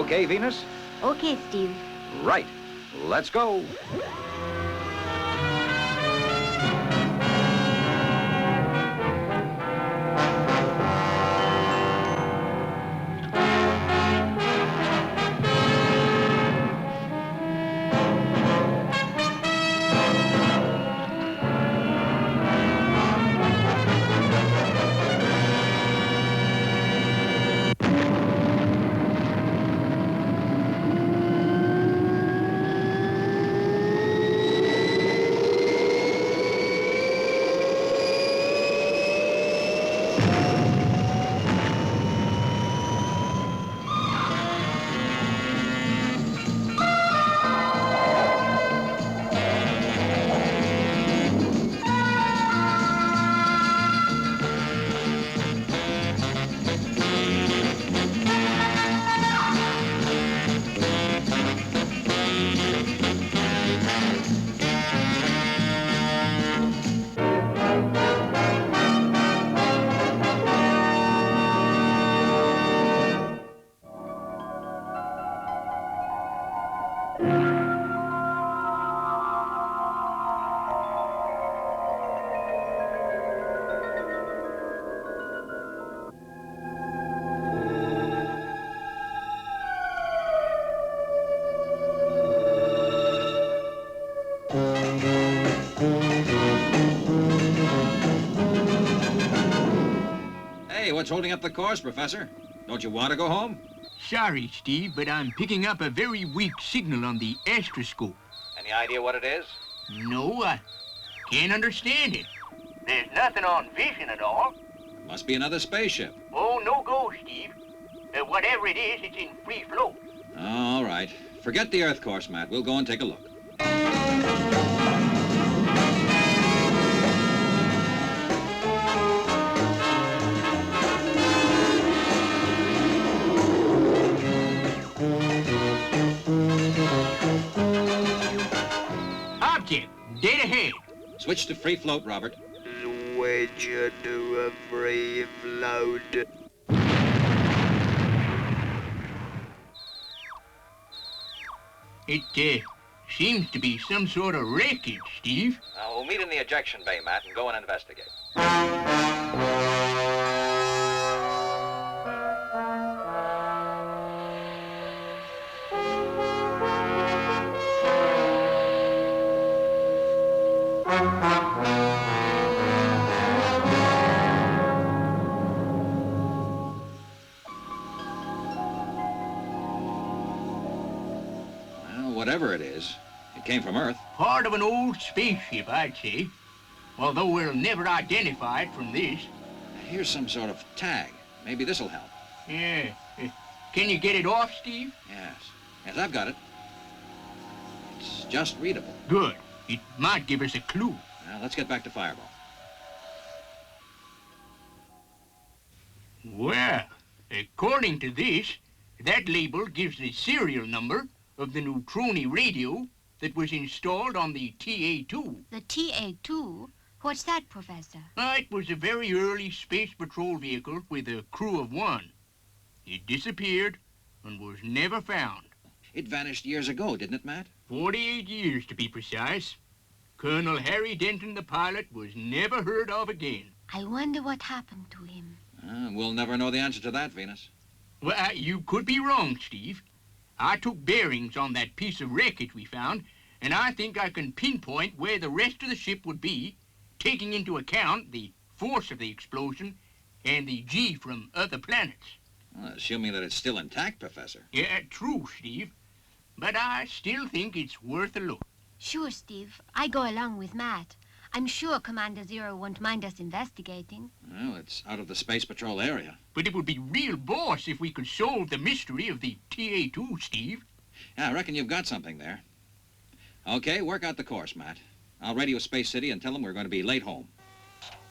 Okay, Venus? Okay, Steve. Right. Let's go. Hey, what's holding up the course, Professor? Don't you want to go home? Sorry, Steve, but I'm picking up a very weak signal on the astroscope. Any idea what it is? No, I can't understand it. There's nothing on vision at all. Must be another spaceship. Oh, no go, Steve. Whatever it is, it's in free float. All right. Forget the Earth course, Matt. We'll go and take a look. Object, dead ahead. Switch to free float, Robert. Switch to a free float. It seems to be some sort of wreckage, Steve. We'll meet in the ejection bay, Matt, and go and investigate. Well, whatever it is, it came from Earth. Part of an old spaceship, I'd say. Although we'll never identify it from this. Here's some sort of tag. Maybe this'll help. Yeah. Can you get it off, Steve? Yes. Yes, I've got it. It's just readable. Good. It might give us a clue. Now, let's get back to Fireball. Well, according to this, that label gives the serial number of the neutroni radio that was installed on the TA2. The TA2? What's that, Professor? It was a very early space patrol vehicle with a crew of one. It disappeared and was never found. It vanished years ago, didn't it, Matt? 48 years, to be precise. Colonel Harry Denton, the pilot, was never heard of again. I wonder what happened to him. We'll never know the answer to that, Venus. Well, you could be wrong, Steve. I took bearings on that piece of wreckage we found, and I think I can pinpoint where the rest of the ship would be, taking into account the force of the explosion and the G from other planets. Well, assuming that it's still intact, Professor. Yeah, true, Steve. But I still think it's worth a look. Sure, Steve. I go along with Matt. I'm sure Commander Zero won't mind us investigating. Well, it's out of the Space Patrol area. But it would be real boss if we could solve the mystery of the TA2, Steve. Yeah, I reckon you've got something there. Okay, work out the course, Matt. I'll radio Space City and tell them we're going to be late home.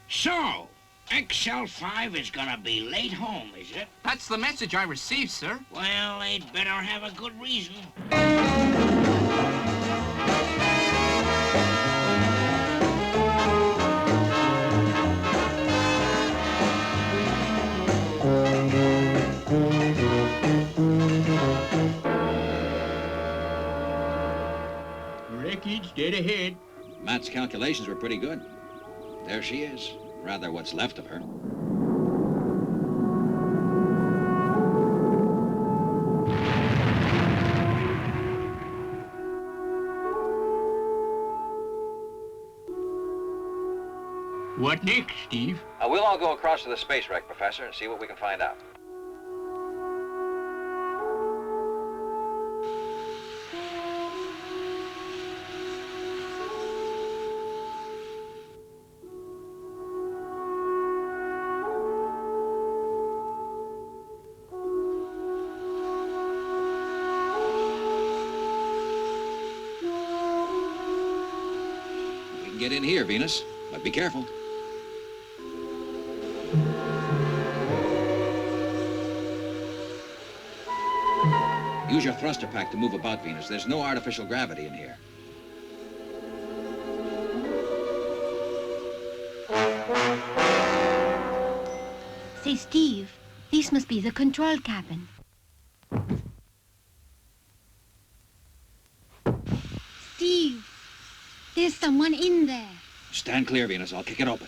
So, XL5 is gonna be late home, is it? That's the message I received, sir. Well, they'd better have a good reason. Wreckage dead ahead. Matt's calculations were pretty good. There she is. Rather, what's left of her. What next, Steve? We'll all go across to the space wreck, Professor, and see what we can find out. We can get in here, Venus, but be careful. Use your thruster pack to move about, Venus. There's no artificial gravity in here. Say, Steve, this must be the control cabin. Steve, there's someone in there. Stand clear, Venus. I'll kick it open.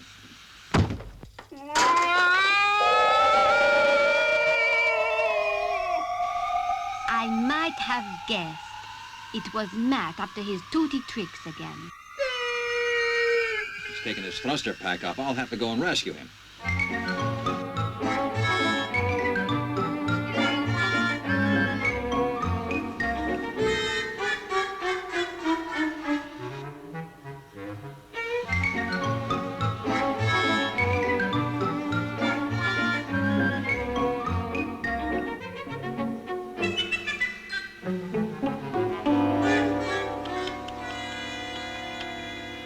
I might have guessed. It was Matt up to his tooty tricks again. He's taking his thruster pack off. I'll have to go and rescue him.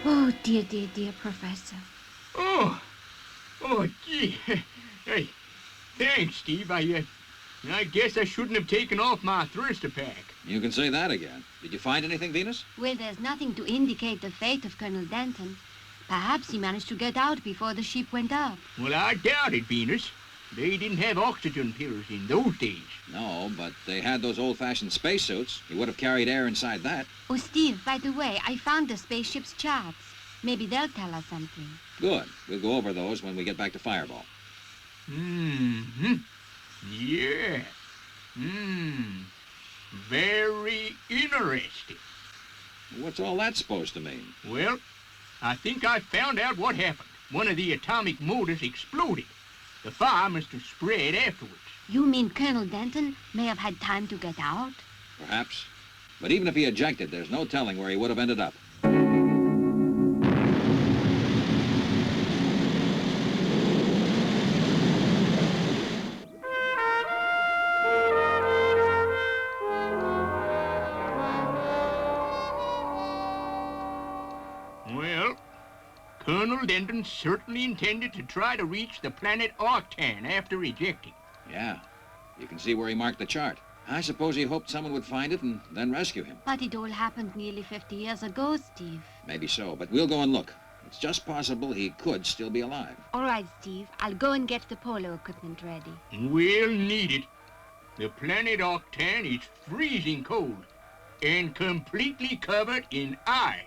Oh, dear, dear, dear Professor. Oh, gee. Hey, thanks, Steve. I guess I shouldn't have taken off my thruster pack. You can say that again. Did you find anything, Venus? Well, there's nothing to indicate the fate of Colonel Denton. Perhaps he managed to get out before the ship went up. Well, I doubt it, Venus. They didn't have oxygen pills in those days. No, but they had those old-fashioned spacesuits. He would have carried air inside that. Oh, Steve, by the way, I found the spaceship's charts. Maybe they'll tell us something. Good. We'll go over those when we get back to Fireball. Mm-hmm. Yeah. Very interesting. What's all that supposed to mean? Well, I think I found out what happened. One of the atomic motors exploded. The fire must have spread afterwards. You mean Colonel Denton may have had time to get out? Perhaps. But even if he ejected, there's no telling where he would have ended up. Well, Colonel Denton certainly intended to try to reach the planet Octan after ejecting. Yeah. You can see where he marked the chart. I suppose he hoped someone would find it and then rescue him. But it all happened nearly 50 years ago, Steve. Maybe so, but we'll go and look. It's just possible he could still be alive. All right, Steve. I'll go and get the polo equipment ready. We'll need it. The planet Octan is freezing cold and completely covered in ice.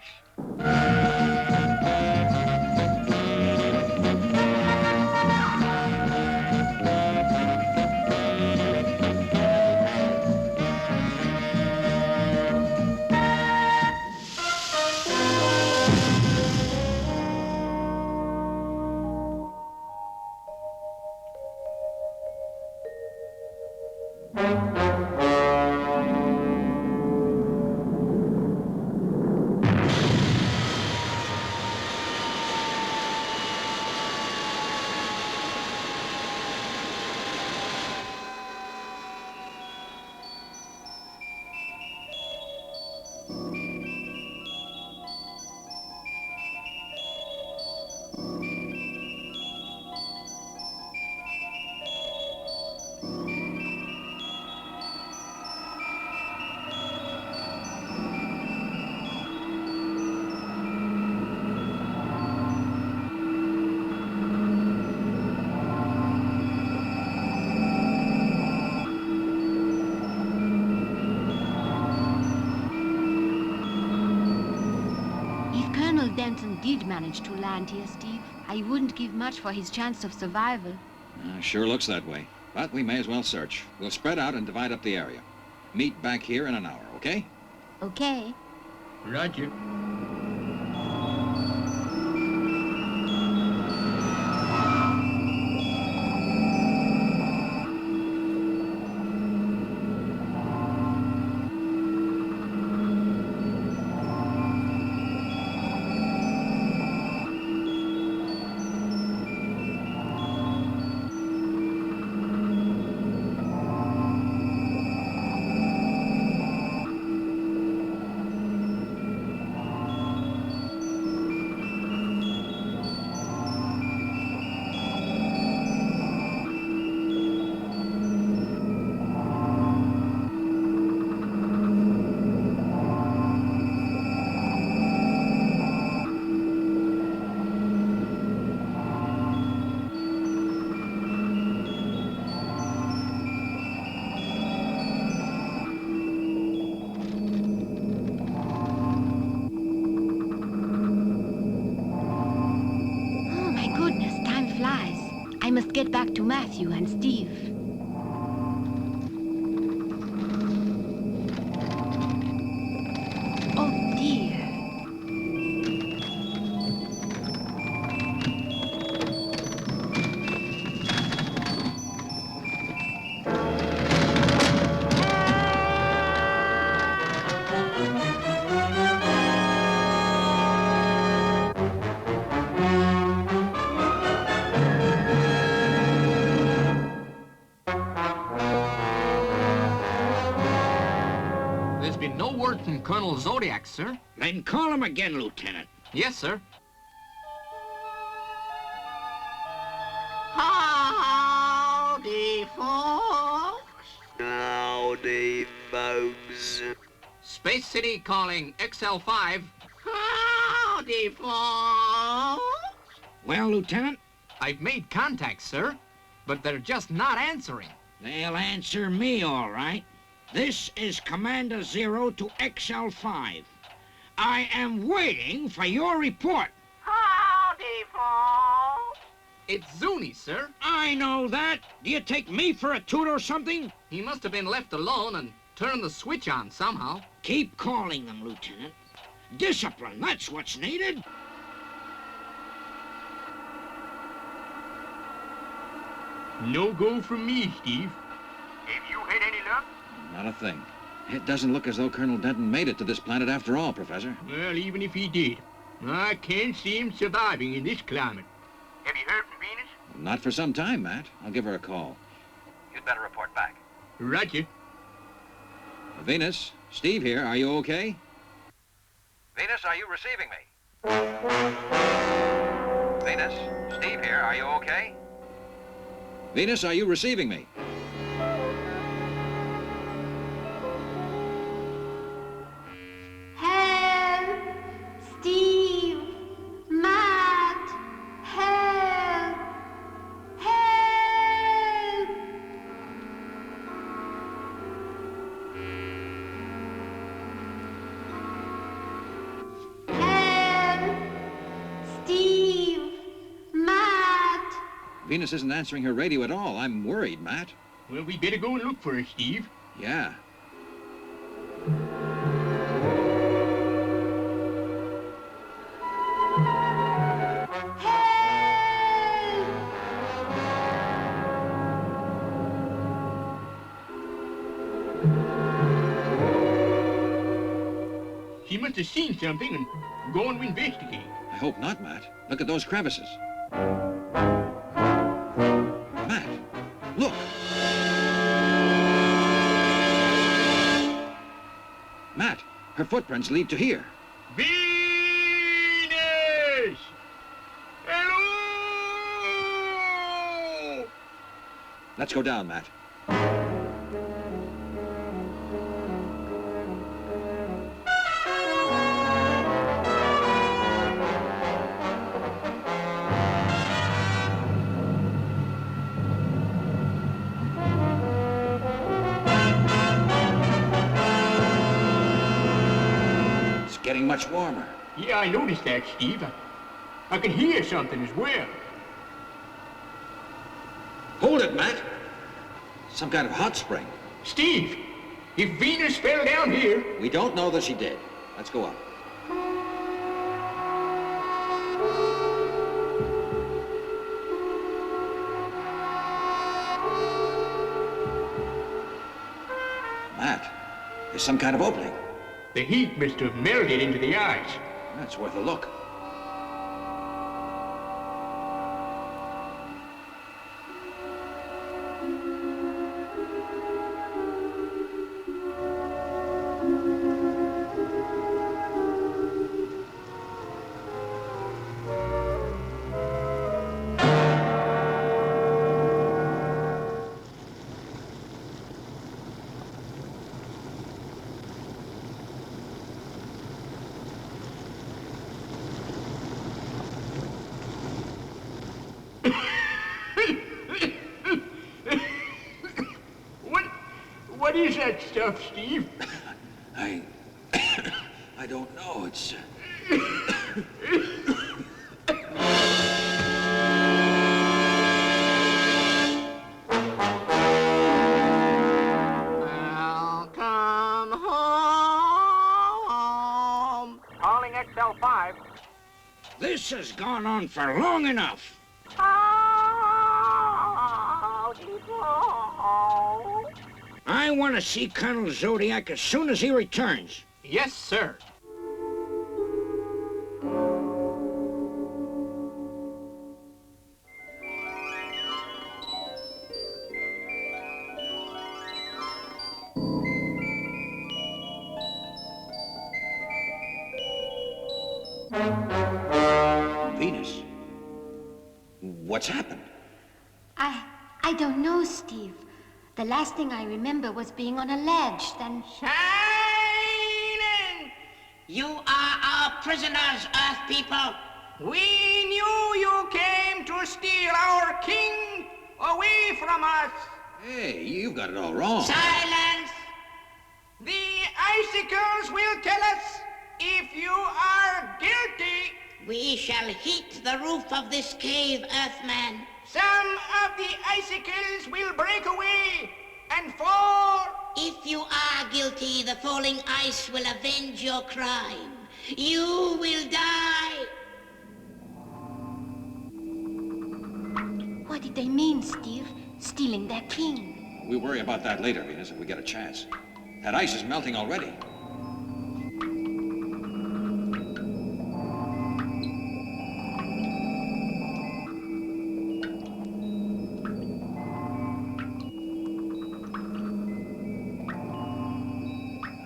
Denton did manage to land here, Steve, I wouldn't give much for his chance of survival. Sure looks that way. But we may as well search. We'll spread out and divide up the area. Meet back here in an hour, okay? Okay. Roger. Oh, my goodness, time flies. I must get back to Matthew and Steve. Oh, dear. There's been no word from Colonel Zodiac, sir. Then call him again, Lieutenant. Yes, sir. Howdy, folks. Howdy, folks. Space City calling XL5. Howdy, folks. Well, Lieutenant, I've made contact, sir, but they're just not answering. they'll answer me all right. This is Commander Zero to XL5. I am waiting for your report. Howdy, folks. It's Zuni, sir. I know that. Do you take me for a toot or something? He must have been left alone and turned the switch on somehow. Keep calling them, Lieutenant. Discipline, that's what's needed. No go from me, Steve. Have you had any luck? Not a thing. It doesn't look as though Colonel Denton made it to this planet after all, Professor. Well, even if he did, I can't see him surviving in this climate. Have you heard from Venus? Not for some time, Matt. I'll give her a call. You'd better report back. Roger. Venus, Steve here. Are you okay? Venus, are you receiving me? Venus, Steve here. Are you okay? Venus, are you receiving me? Help! Steve! Matt! Help! Help! Help! Steve! Matt! Venus isn't answering her radio at all. I'm worried, Matt. Well, we better go and look for her, Steve. Yeah. She must have seen something and going to investigate. I hope not, Matt. Look at those crevices. Matt, look. Matt, her footprints lead to here. Venus! Hello! Let's go down, Matt. It's getting much warmer. Yeah, I noticed that, Steve. I can hear something as well. Hold it, Matt. Some kind of hot spring. Steve, if Venus fell down here... We don't know that she did. Let's go up. Matt, there's some kind of opening. The heat must have melted into the ice. That's worth a look. What is that stuff, Steve? I don't know. It's... Welcome home. Calling XL5. This has gone on for long enough. I want to see Colonel Zodiac as soon as he returns. Yes, sir. Venus. What's happened? I don't know, Steve. The last thing I remember was being on a ledge, then... Shining! You are our prisoners, Earth people. We knew you came to steal our king away from us. Hey, you've got it all wrong. Silence! The icicles will tell us if you are guilty. We shall heat the roof of this cave, Earthman. Some of the icicles will break away and fall. If you are guilty, the falling ice will avenge your crime. You will die. What did they mean, Steve? Stealing their king? We worry about that later, Venus, if we get a chance. That ice is melting already.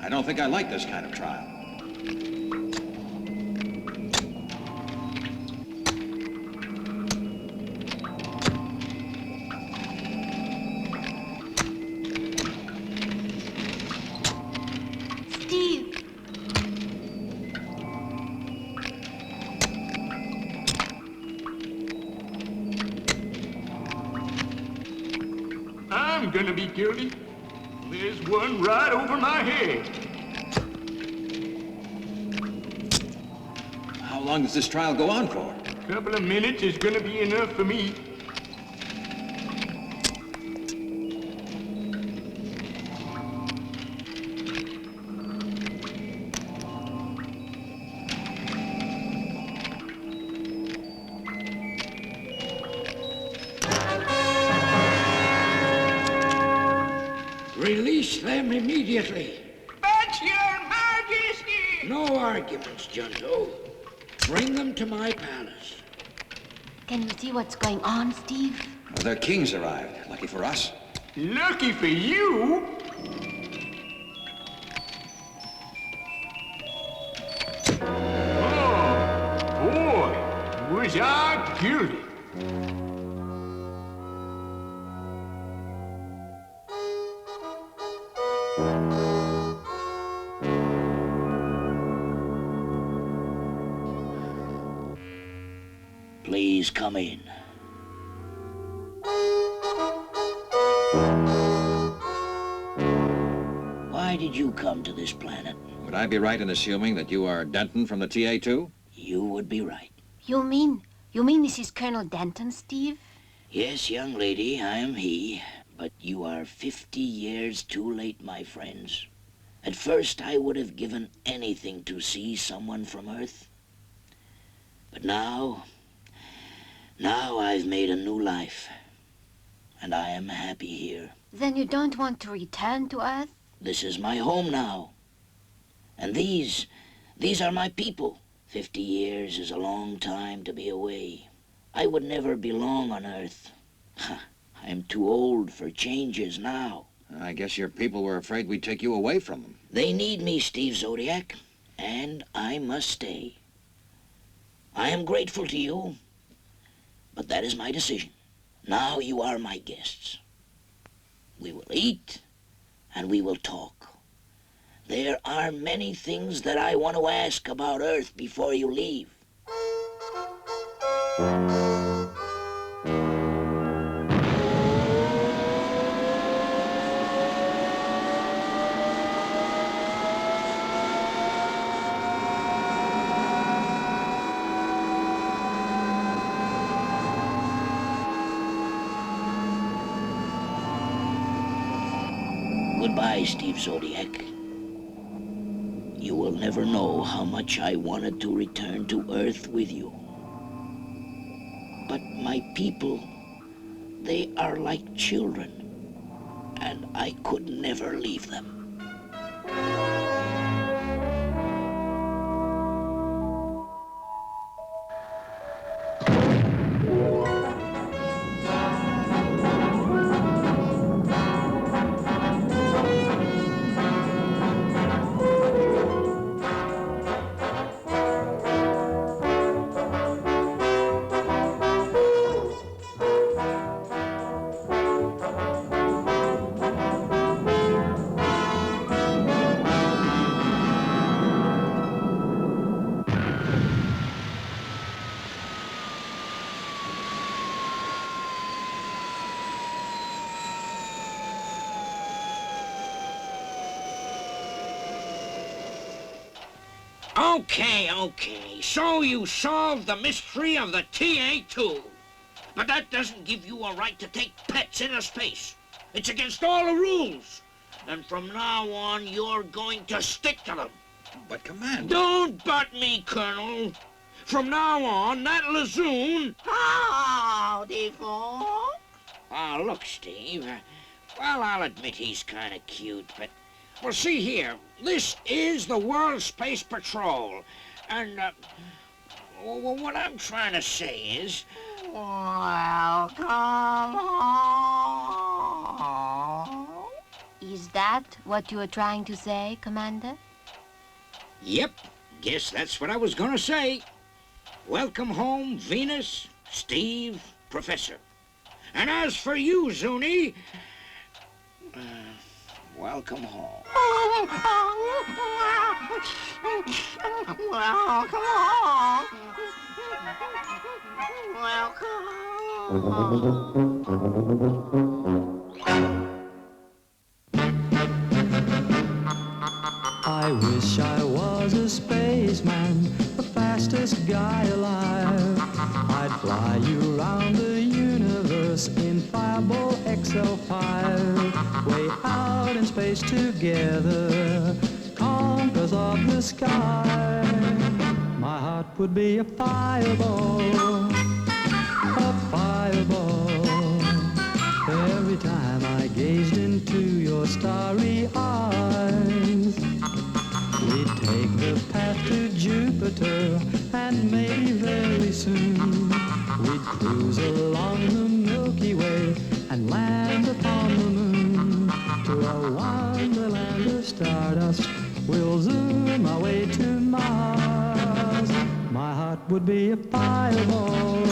I don't think I like this kind of trial. Steve! I'm gonna be guilty. There's one right over my head. How long does this trial go on for? A couple of minutes is gonna be enough for me. Release them immediately. But your majesty! No arguments, Junto. Bring them to my palace. Can you see what's going on, Steve? Well, their king's arrived. Lucky for us. Lucky for you! Oh, boy, was I guilty. Please come in. Why did you come to this planet? Would I be right in assuming that you are Denton from the TA2? You would be right. You mean this is Colonel Denton, Steve? Yes, young lady, I am he. But you are 50 years too late, my friends. At first, I would have given anything to see someone from Earth. But now I've made a new life. And I am happy here. Then you don't want to return to Earth? This is my home now. And these are my people. 50 years is a long time to be away. I would never belong on Earth. I'm too old for changes now. I guess your people were afraid we'd take you away from them. They need me, Steve Zodiac, and I must stay. I am grateful to you, but that is my decision. Now you are my guests. We will eat, and we will talk. There are many things that I want to ask about Earth before you leave. Goodbye, Steve Zodiac. You will never know how much I wanted to return to Earth with you. But my people, they are like children, and I could never leave them. Okay. So you solved the mystery of the TA2. But that doesn't give you a right to take pets into space. It's against all the rules. And from now on, you're going to stick to them. But, Commander... Don't butt me, Colonel. From now on, that Lazoon... Howdy, folks. Ah, look, Steve. Well, I'll admit he's kind of cute, but... Well, see here. This is the World Space Patrol. And, well, what I'm trying to say is... Welcome home. Is that what you were trying to say, Commander? Yep. Guess that's what I was gonna say. Welcome home, Venus, Steve, Professor. And as for you, Zuni... welcome home. Welcome home. Welcome I wish I was a spaceman, the fastest guy alive. I'd fly you around the universe in Fireball XL5. Way out in space together, conquerors of the sky. My heart would be a fireball, a fireball. Every time I gazed into your starry eyes. We'd take the path to Jupiter, and maybe very soon we'd cruise along the Milky Way and land upon the moon. To a wonderland of stardust, we'll zoom our way to Mars. My heart would be a fireball,